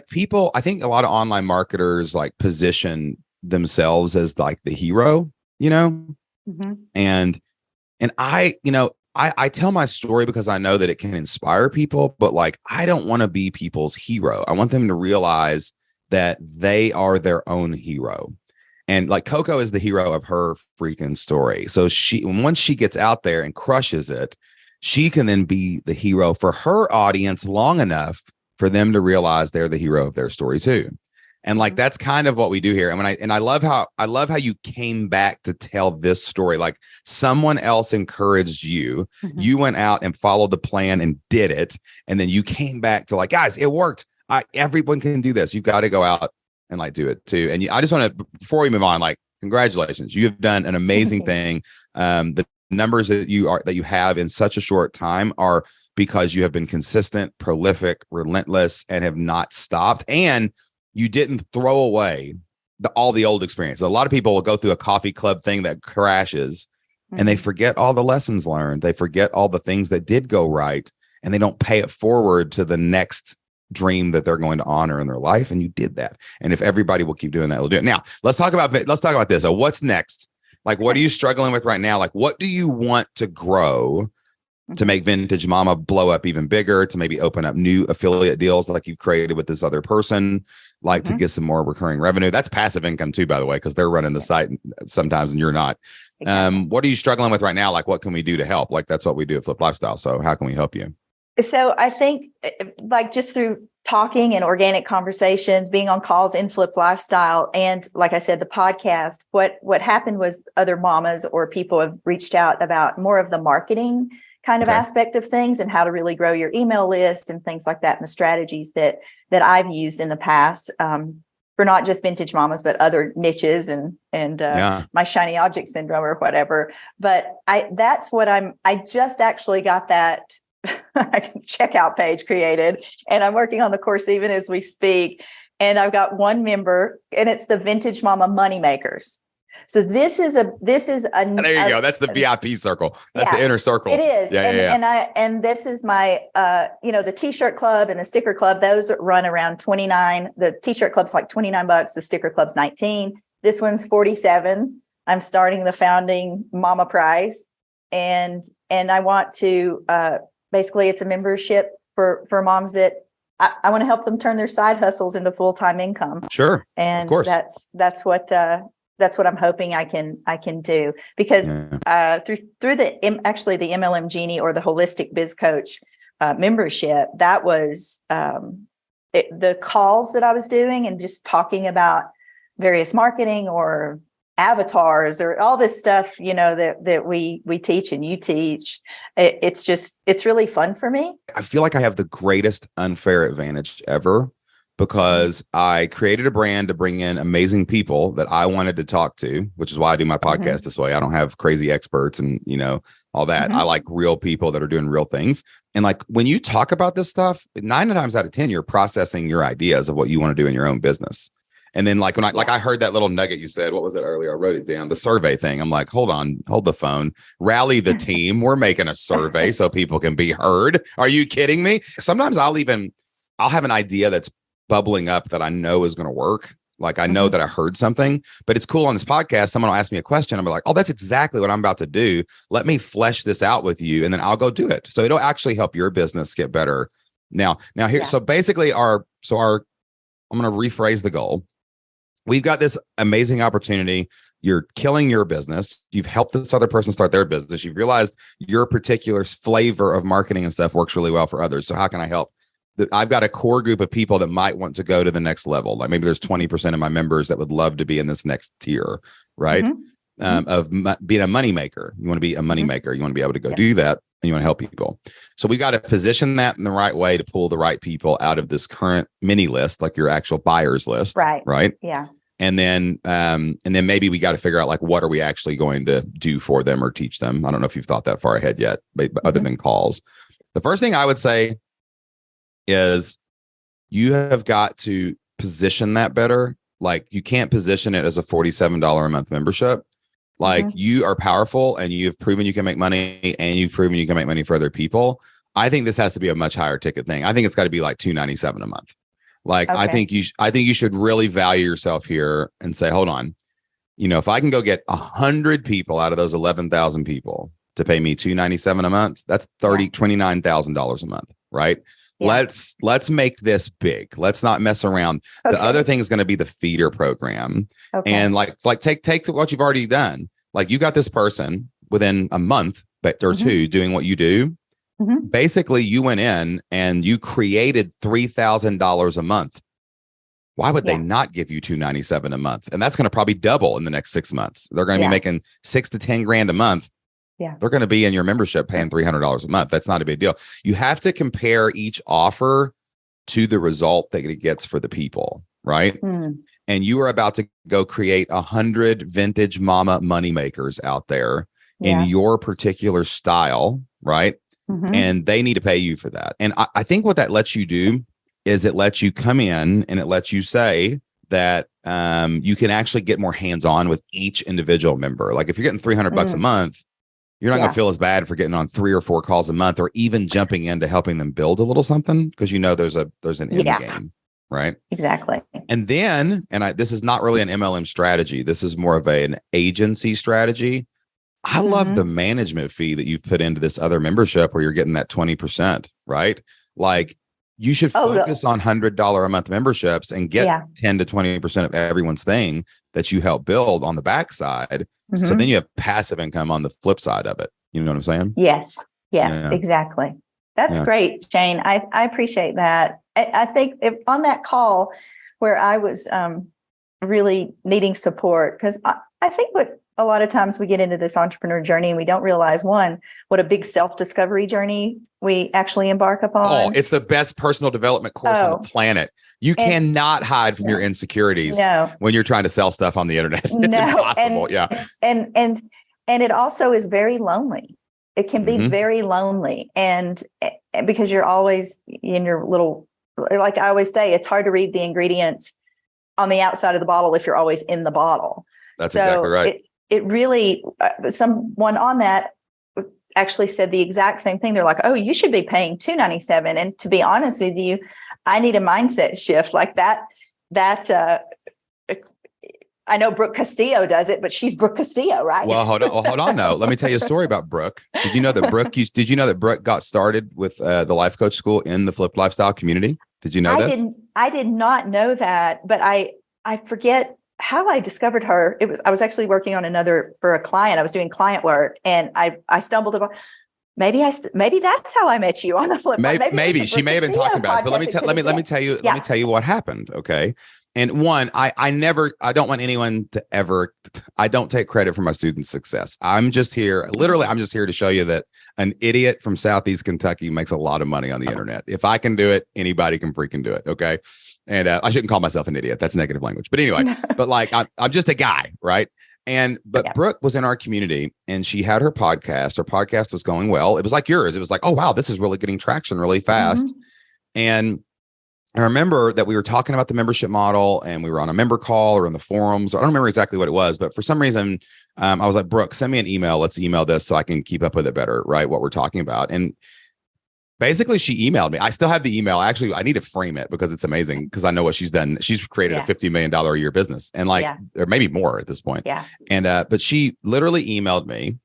people, I think a lot of online marketers position themselves as the hero, and I tell my story because I know that it can inspire people, but I don't want to be people's hero. I want them to realize that they are their own hero. And Coco is the hero of her freaking story. So once she gets out there and crushes it, she can then be the hero for her audience long enough for them to realize they're the hero of their story too. And that's kind of what we do here. And I love how you came back to tell this story. Someone else encouraged you. You went out and followed the plan and did it. And then you came back to guys, it worked. Everyone can do this. You've got to go out and do it too. And I just want to, before we move on, congratulations. You have done an amazing thing. The numbers that you have in such a short time are because you have been consistent, prolific, relentless, and have not stopped. And you didn't throw away all the old experience. A lot of people will go through a coffee club thing that crashes, and they forget all the lessons learned. They forget all the things that did go right, and they don't pay it forward to the next dream that they're going to honor in their life. And you did that. And if everybody will keep doing that, we'll do it. Now, let's talk about this. So what's next? What are you struggling with right now? What do you want to grow to make Vintage Mama blow up even bigger, to maybe open up new affiliate deals like you've created with this other person, to get some more recurring revenue? That's passive income too, by the way, because they're running the site sometimes and you're not. Exactly. What are you struggling with right now? What can we do to help? That's what we do at Flip Lifestyle. So how can we help you? So I think just through talking and organic conversations, being on calls in Flip Lifestyle, and like I said, the podcast, what happened was other mamas or people have reached out about more of the marketing kind of aspect of things and how to really grow your email list and things like that, and the strategies that I've used in the past for not just Vintage Mamas, but other niches and my shiny object syndrome or whatever. But I just actually got that checkout page created, and I'm working on the course even as we speak. and I've got one member, and it's the Vintage Mama Moneymakers. So this is a there you go. That's the VIP circle. That's the inner circle. It is. Yeah. And this is my the t-shirt club and the sticker club, those run around 29. The t-shirt club's like $29, the sticker club's 19. This one's 47. I'm starting the founding Mama Prize. And I want to basically it's a membership for moms that I want to help them turn their side hustles into full-time income. Sure. And of course. that's what I'm hoping I can do, because through the MLM Genie or the Holistic Biz Coach membership, that was the calls that I was doing and just talking about various marketing or avatars or all this stuff, that we teach and you teach. It's really fun for me. I feel like I have the greatest unfair advantage ever, because I created a brand to bring in amazing people that I wanted to talk to, which is why I do my podcast this way. I don't have crazy experts and, all that. I like real people that are doing real things. And like when you talk about this stuff, 9 times out of 10, you're processing your ideas of what you want to do in your own business. And then like when I heard that little nugget you said, what was it earlier? I wrote it down, the survey thing. I'm like, hold the phone, rally the team. We're making a survey so people can be heard. Are you kidding me? Sometimes I'll have an idea that's bubbling up that I know is going to work. Like I know that I heard something, but it's cool on this podcast. Someone will ask me a question. I'm like, oh, that's exactly what I'm about to do. Let me flesh this out with you. And then I'll go do it. So it'll actually help your business get better. Now here. So basically I'm going to rephrase the goal. We've got this amazing opportunity. You're killing your business. You've helped this other person start their business. You've realized your particular flavor of marketing and stuff works really well for others. So how can I help? I've got a core group of people that might want to go to the next level. Like maybe there's 20% of my members that would love to be in this next tier, right? Of being a money maker. You want to be a money maker. You want to be able to go do that, and you want to help people. So we got to position that in the right way to pull the right people out of this current mini list, like your actual buyers list. Right. Yeah. And then maybe we got to figure out like, what are we actually going to do for them or teach them? I don't know if you've thought that far ahead yet, but other than calls. The first thing I would say is you have got to position that better. Like you can't position it as a $47 a month membership. Like you are powerful and you've proven you can make money and you've proven you can make money for other people. I think this has to be a much higher ticket thing. I think it's got to be like $297 a month. Like I think you should really value yourself here and say, hold on, if I can go get 100 people out of those 11,000 people to pay me $297 a month, that's $29,000 a month, right? Yeah. Let's make this big. Let's not mess around. Okay. The other thing is going to be the feeder program. Okay. And like take what you've already done. Like you got this person within a month or two doing what you do. Basically, you went in and you created $3,000 a month. Why would they not give you $297 a month? And that's going to probably double in the next 6 months. They're going to be making $6 to $10,000 a month. Yeah. They're going to be in your membership paying $300 a month. That's not a big deal. You have to compare each offer to the result that it gets for the people, right? And you are about to go create 100 vintage mama money makers out there in your particular style, right? And they need to pay you for that. And I think what that lets you do is it lets you come in and it lets you say that you can actually get more hands-on with each individual member. Like if you're getting $300 a month, you're not going to feel as bad for getting on 3 or 4 calls a month or even jumping into helping them build a little something because there's an end game, right? Exactly. And then, this is not really an MLM strategy. This is more of an agency strategy. I love the management fee that you've put into this other membership where you're getting that 20%, right? Like you should focus on $100 a month memberships and get 10 to 20% of everyone's thing that you help build on the backside. So then you have passive income on the flip side of it. You know what I'm saying? Yes, exactly. That's great, Shane. I appreciate that. I think on that call where I was really needing support, because I think what a lot of times we get into this entrepreneur journey and we don't realize, one, what a big self-discovery journey we actually embark upon. Oh, it's the best personal development course on the planet. You cannot hide from your insecurities when you're trying to sell stuff on the internet. It's impossible. And it also is very lonely. It can be very lonely. And because you're always in your little like I always say, it's hard to read the ingredients on the outside of the bottle if you're always in the bottle. That's exactly right. It really, someone on that actually said the exact same thing. They're like, oh, you should be paying $2.97. And to be honest with you, I need a mindset shift like that. I know Brooke Castillo does it, but she's Brooke Castillo, right? Well, hold on though. Let me tell you a story about Brooke. Did you know that Brooke got started with the life coach school in the Flipped Lifestyle community? Did you know this? I did not know that, but I forget how I discovered her. I was actually working on for a client. I was doing client work, and I stumbled upon. Maybe that's how I met you on the flip. Maybe she may have been talking about it, but let me tell you what happened. Okay. And one, I don't want anyone to ever, I don't take credit for my students' success. I'm just here to show you that an idiot from Southeast Kentucky makes a lot of money on the internet. If I can do it, anybody can freaking do it. Okay. And I shouldn't call myself an idiot. That's negative language. But anyway, but like, I'm just a guy. Right. But Brooke was in our community and she had her podcast. Her podcast was going well. It was like yours. It was like, oh, wow, this is really getting traction really fast. Mm-hmm. And I remember that we were talking about the membership model and we were on a member call or in the forums. I don't remember exactly what it was, but for some reason, I was like, Brooke, send me an email. Let's email this so I can keep up with it better, right? What we're talking about. And basically she emailed me. I still have the email. Actually, I need to frame it because it's amazing because I know what she's done. She's created a $50 million a year business and or maybe more at this point. Yeah. And, but she literally emailed me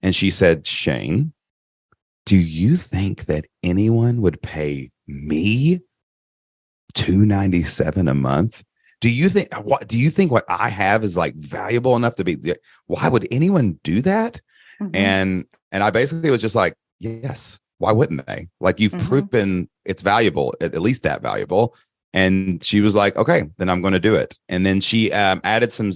and she said, Shane, do you think that anyone would pay me $2.97 a month? Do you think what I have is like valuable enough to be? Why would anyone do that? Mm-hmm. And I basically was just like, yes. Why wouldn't they? Like you've proven it's valuable, at least that valuable. And she was like, okay, then I'm going to do it. And then she added some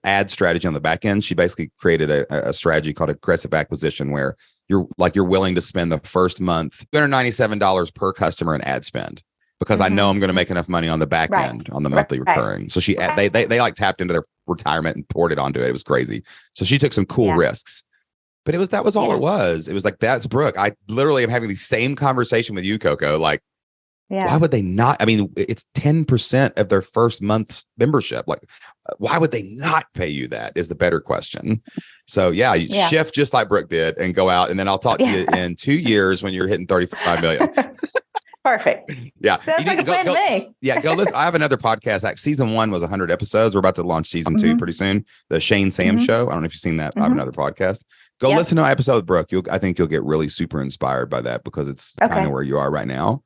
ad strategy on the back end. She basically created a strategy called aggressive acquisition, where you're willing to spend the first month $297 per customer in ad spend. Because I know I'm going to make enough money on the back end on the monthly recurring. So they like tapped into their retirement and poured it onto it. It was crazy. So she took some cool risks, but that was all it was. It was like, that's Brooke. I literally am having the same conversation with you, Coco. Like, why would they not? I mean, it's 10% of their first month's membership. Like, why would they not pay you that is the better question. So you shift just like Brooke did and go out. And then I'll talk to you in 2 years when you're hitting 35 million. Perfect. Yeah. Sounds like a plan to me. Yeah. Go listen. I have another podcast. Like season 1 was 100 episodes. We're about to launch season 2 pretty soon. The Shane Sam Show. I don't know if you've seen that. I have another podcast. Go listen to my episode with Brooke. I think you'll get really super inspired by that because it's kind of where you are right now.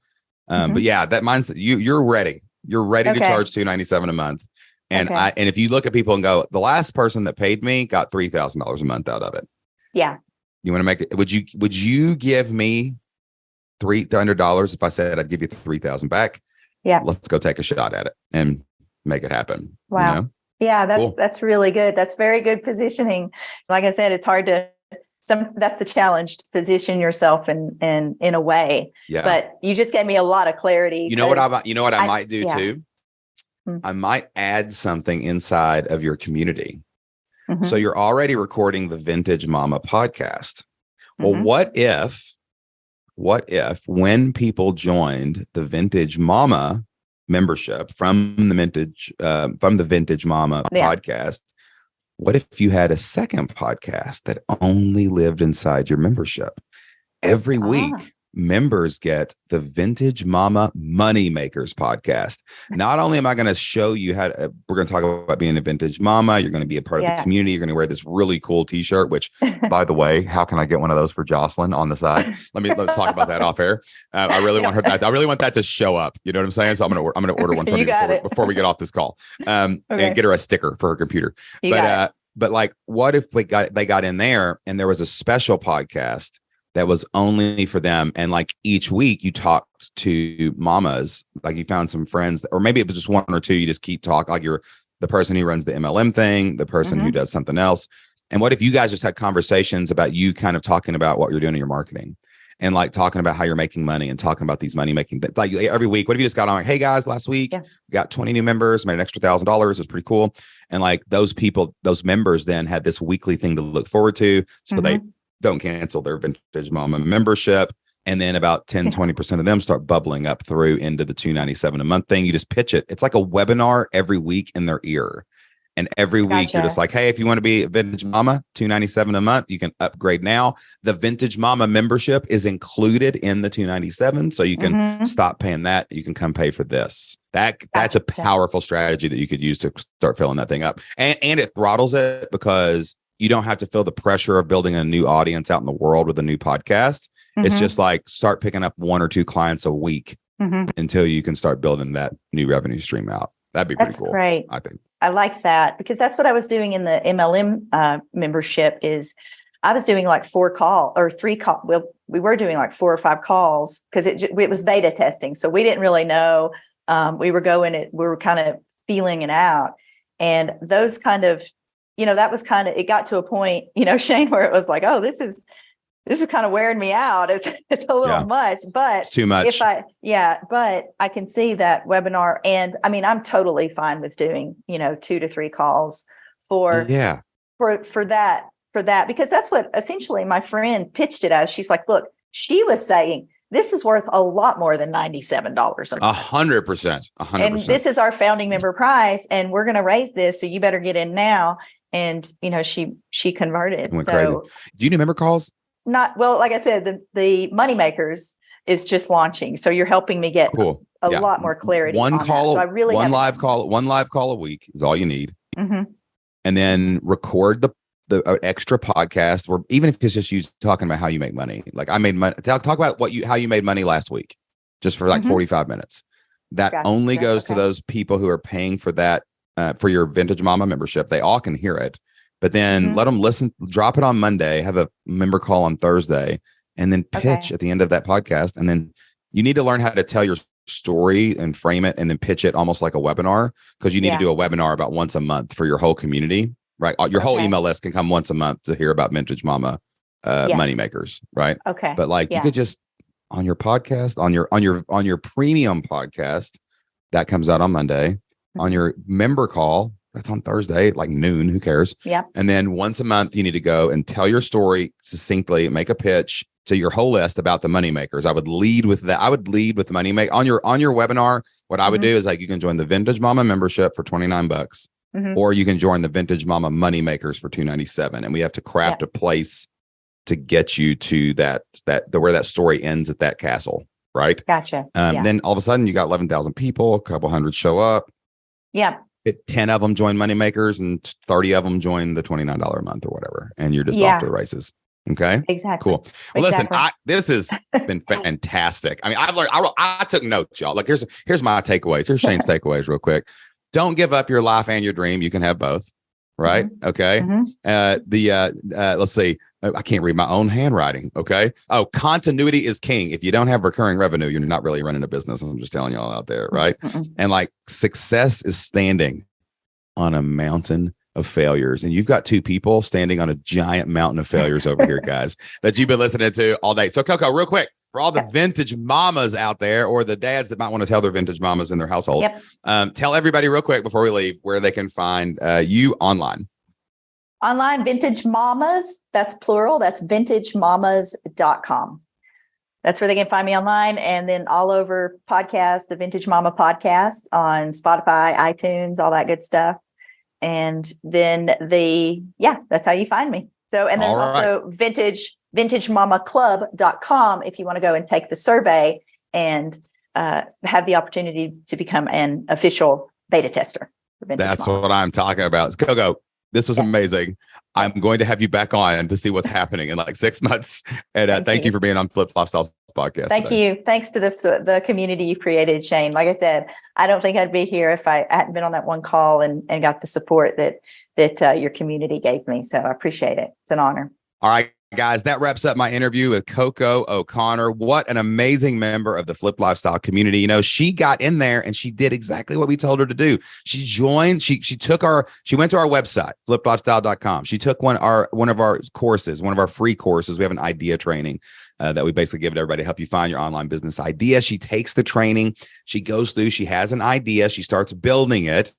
But yeah, that mindset, you're ready. You're ready to charge $297 a month. And and if you look at people and go, the last person that paid me got $3,000 a month out of it. Yeah. You want to make it? Would you give me $300 if I said I'd give you $3,000 back? Yeah. Let's go take a shot at it and make it happen. Wow. You know? Yeah, that's really good. That's very good positioning. Like I said, it's hard to that's the challenge, to position yourself in a way. Yeah. But you just gave me a lot of clarity. You know what I might do too? I might add something inside of your community. So you're already recording the Vintage Mama podcast. Well, what if when people joined the Vintage Mama membership from the Vintage Mama podcast, what if you had a second podcast that only lived inside your membership? Every week, members get the Vintage Mama Money Makers podcast. Not only am I going to show you how to, we're going to talk about being a vintage mama. You're going to be a part of the community. You're going to wear this really cool t-shirt, which by the way, how can I get one of those for Jocelyn on the side? Let's talk about that off air. I really want I really want that to show up. You know what I'm saying? So I'm going to order one from you before we get off this call, and get her a sticker for her computer. But like, what if they got in there and there was a special podcast that was only for them. And like each week you talked to mamas, like you found some friends, or maybe it was just one or two, you just keep talking, like you're the person who runs the MLM thing, the person who does something else. And what if you guys just had conversations about you kind of talking about what you're doing in your marketing and like talking about how you're making money and talking about these money making, like every week, what if you just got on like, hey guys, last week we got 20 new members, made an extra $1,000. It was pretty cool. And like those members then had this weekly thing to look forward to. So they don't cancel their Vintage Mama membership. And then about 10, 20% of them start bubbling up through into the $297 a month thing. You just pitch it. It's like a webinar every week in their ear. And every week you're just like, hey, if you want to be a Vintage Mama, $297 a month, you can upgrade now. The Vintage Mama membership is included in the $297. So you can stop paying that. You can come pay for this. That's a powerful strategy that you could use to start filling that thing up. And it throttles it because you don't have to feel the pressure of building a new audience out in the world with a new podcast. It's just like start picking up 1 or 2 clients a week until you can start building that new revenue stream out. That'd be pretty cool. Great. I think. I like that because that's what I was doing in the MLM membership is I was doing like 4 call or 3 call. Well, we were doing like 4 or 5 calls because it was beta testing. So we didn't really know. We were kind of feeling it out. And those kind of, that was kind of, it got to a point, Shane, where it was like, oh, this is kind of wearing me out. It's a little much, but it's too much. But I can see that webinar. And I mean, I'm totally fine with doing, 2 to 3 calls for that, because that's what essentially my friend pitched it as. She's like, look, she was saying this is worth a lot more than $97 a month. 100%. And this is our founding member price. And we're going to raise this. So you better get in now. And, she converted. Went crazy. Do you do member calls? Not well, like I said, the Money Makers is just launching, so you're helping me get a lot more clarity. One call, so I really one live call a week is all you need, and then record the extra podcast, or even if it's just you talking about how you make money. Like I made money. Talk about how you made money last week, just for like 45 minutes. That only goes to those people who are paying for that for your Vintage Mama membership. They all can hear it. But then let them listen, drop it on Monday, have a member call on Thursday, and then pitch at the end of that podcast. And then you need to learn how to tell your story and frame it and then pitch it almost like a webinar, because you need to do a webinar about once a month for your whole community, right? Your whole email list can come once a month to hear about Vintage Mama money makers, right? Okay. But like you could just on your podcast, on your premium podcast that comes out on Monday, on your member call, that's on Thursday, like noon, who cares? Yep. And then once a month, you need to go and tell your story succinctly, make a pitch to your whole list about the money makers. I would lead with that. I would lead with the money make on your webinar. What I would do is like, you can join the Vintage Mama membership for $29, or you can join the Vintage Mama money makers for $297. And we have to craft a place to get you to where that story ends at that castle. Right. Gotcha. Then all of a sudden you got 11,000 people, a couple hundred show up. Yeah. 10 of them join money makers and 30 of them join the $29 a month or whatever. And you're just off to the races. Okay. Exactly. Cool. Well, listen, this has been fantastic. I mean, I've learned, I took notes, y'all. Like here's my takeaways. Here's Shane's takeaways real quick. Don't give up your life and your dream. You can have both. Right. Okay. Let's see. I can't read my own handwriting. Okay. Oh, continuity is king. If you don't have recurring revenue, you're not really running a business. I'm just telling y'all out there. Right. And like success is standing on a mountain of failures. And you've got 2 people standing on a giant mountain of failures over here, guys, that you've been listening to all day. So Coco, real quick, for all the vintage mamas out there, or the dads that might want to tell their vintage mamas in their household, tell everybody real quick before we leave where they can find you online. Online, Vintage Mamas, that's plural, that's vintagemamas.com. That's where they can find me online. And then all over podcasts, the Vintage Mama podcast on Spotify, iTunes, all that good stuff. And then that's how you find me. So, and there's also vintagemamaclub.com if you want to go and take the survey and have the opportunity to become an official beta tester. That's what I'm talking about. Coco, this was amazing. I'm going to have you back on to see what's happening in like 6 months. And thank you for being on Flip Lifestyles podcast. Thank you. Thanks to the community you created, Shane. Like I said, I don't think I'd be here if I hadn't been on that one call and got the support that your community gave me. So I appreciate it. It's an honor. All right, guys, that wraps up my interview with Coco O'Connor. What an amazing member of the Flip Lifestyle community. You know, she got in there and she did exactly what we told her to do. She joined, she went to our website, fliplifestyle.com. She took one of our courses, one of our free courses. We have an idea training that we basically give to everybody to help you find your online business idea. She takes the training, she goes through, she has an idea, she starts building it.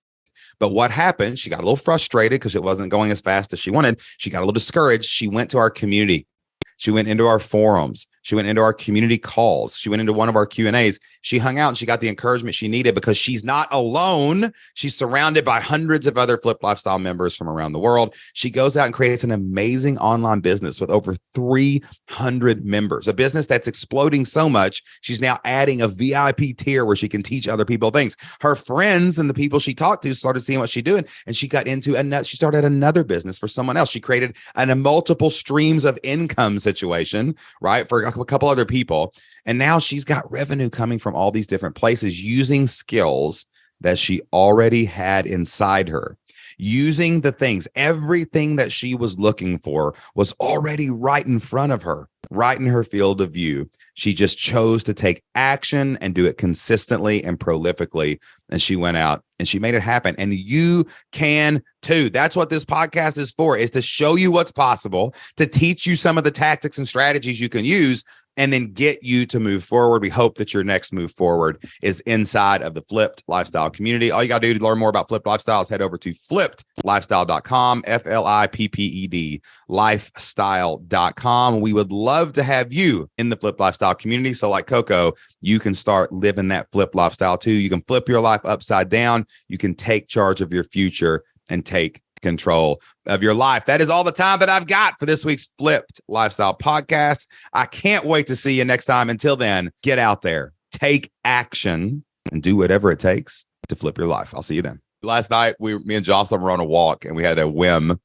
But what happened? She got a little frustrated because it wasn't going as fast as she wanted. She got a little discouraged. She went to our community. She went into our forums. She went into our community calls. She went into one of our Q&As. She hung out and she got the encouragement she needed because she's not alone. She's surrounded by hundreds of other Flip Lifestyle members from around the world. She goes out and creates an amazing online business with over 300 members, a business that's exploding so much. She's now adding a VIP tier where she can teach other people things. Her friends and the people she talked to started seeing what she's doing, and she got into she started another business for someone else. She created a multiple streams of income situation, right, for a couple other people. And now she's got revenue coming from all these different places using skills that she already had inside her. Using the things, everything that she was looking for was already right in front of her, right in her field of view. She just chose to take action and do it consistently and prolifically. And she went out and she made it happen. And you can too. That's what this podcast is for, is to show you what's possible, to teach you some of the tactics and strategies you can use, and then get you to move forward. We hope that your next move forward is inside of the Flipped Lifestyle community. All you got to do to learn more about Flipped Lifestyle is head over to flippedlifestyle.com, FLIPPED, lifestyle.com. We would love to have you in the Flipped Lifestyle community. So like Coco, you can start living that Flipped Lifestyle too. You can flip your life upside down. You can take charge of your future and take control of your life. That is all the time that I've got for this week's Flipped Lifestyle podcast. I can't wait to see you next time. Until then, get out there, take action, and do whatever it takes to flip your life. I'll see you then. Last night, me and Jocelyn were on a walk, and we had a whim.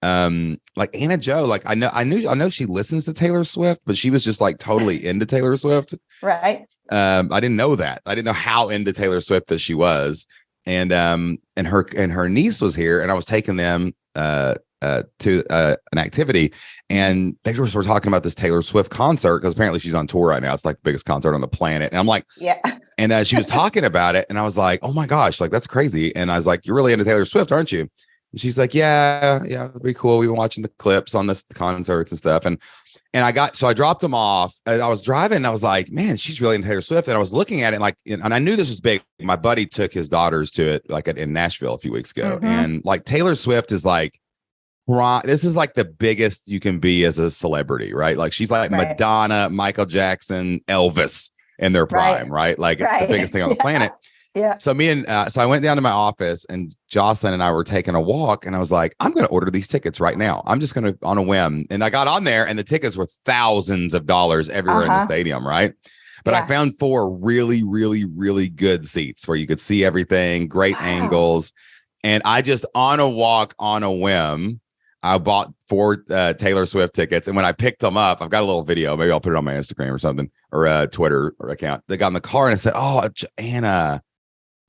Like Anna Joe, like I know she listens to Taylor Swift, but she was just like totally into Taylor Swift. Right. I didn't know that. I didn't know how into Taylor Swift that she was. And her niece was here, and I was taking them to an activity, and they were talking about this Taylor Swift concert because apparently she's on tour right now. It's like the biggest concert on the planet. And I'm like, yeah. And she was talking about it, and I was like, oh my gosh, like that's crazy. And I was like, you're really into Taylor Swift, aren't you? And she's like, yeah, it'd be cool. We've been watching the clips on this concerts and stuff. And I dropped them off. And I was driving, and I was like, man, she's really into Taylor Swift. And I was looking at it and I knew this was big. My buddy took his daughters to it like in Nashville a few weeks ago. Mm-hmm. And like Taylor Swift is like, this is like the biggest you can be as a celebrity, right? Like she's like right. Madonna, Michael Jackson, Elvis in their prime, right? Like it's the biggest thing on the planet. Yeah. So so I went down to my office, and Jocelyn and I were taking a walk, and I was like, I'm going to order these tickets right now. I'm just going to on a whim. And I got on there, and the tickets were thousands of dollars everywhere in the stadium. Right. But I found 4 really, really, really good seats where you could see everything, great angles. And I just on a walk on a whim, I bought 4 Taylor Swift tickets. And when I picked them up, I've got a little video. Maybe I'll put it on my Instagram or something, or Twitter or account. They got in the car and I said, oh, Anna,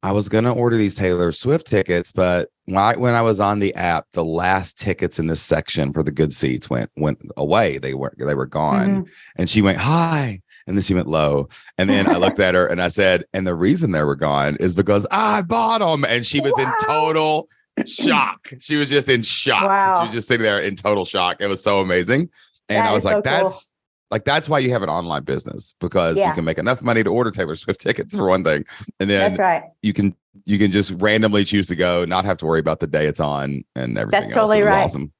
I was going to order these Taylor Swift tickets, but when I was on the app, the last tickets in this section for the good seats went away. They were gone. Mm-hmm. And she went, hi. And then she went low. And then I looked at her and I said, and the reason they were gone is because I bought them. And she was in total shock. She was just in shock. Wow. She was just sitting there in total shock. It was so amazing. And I was like, that's why you have an online business, because you can make enough money to order Taylor Swift tickets for one thing. And then that's right. You can just randomly choose to go, not have to worry about the day it's on and everything. That's totally right. Awesome.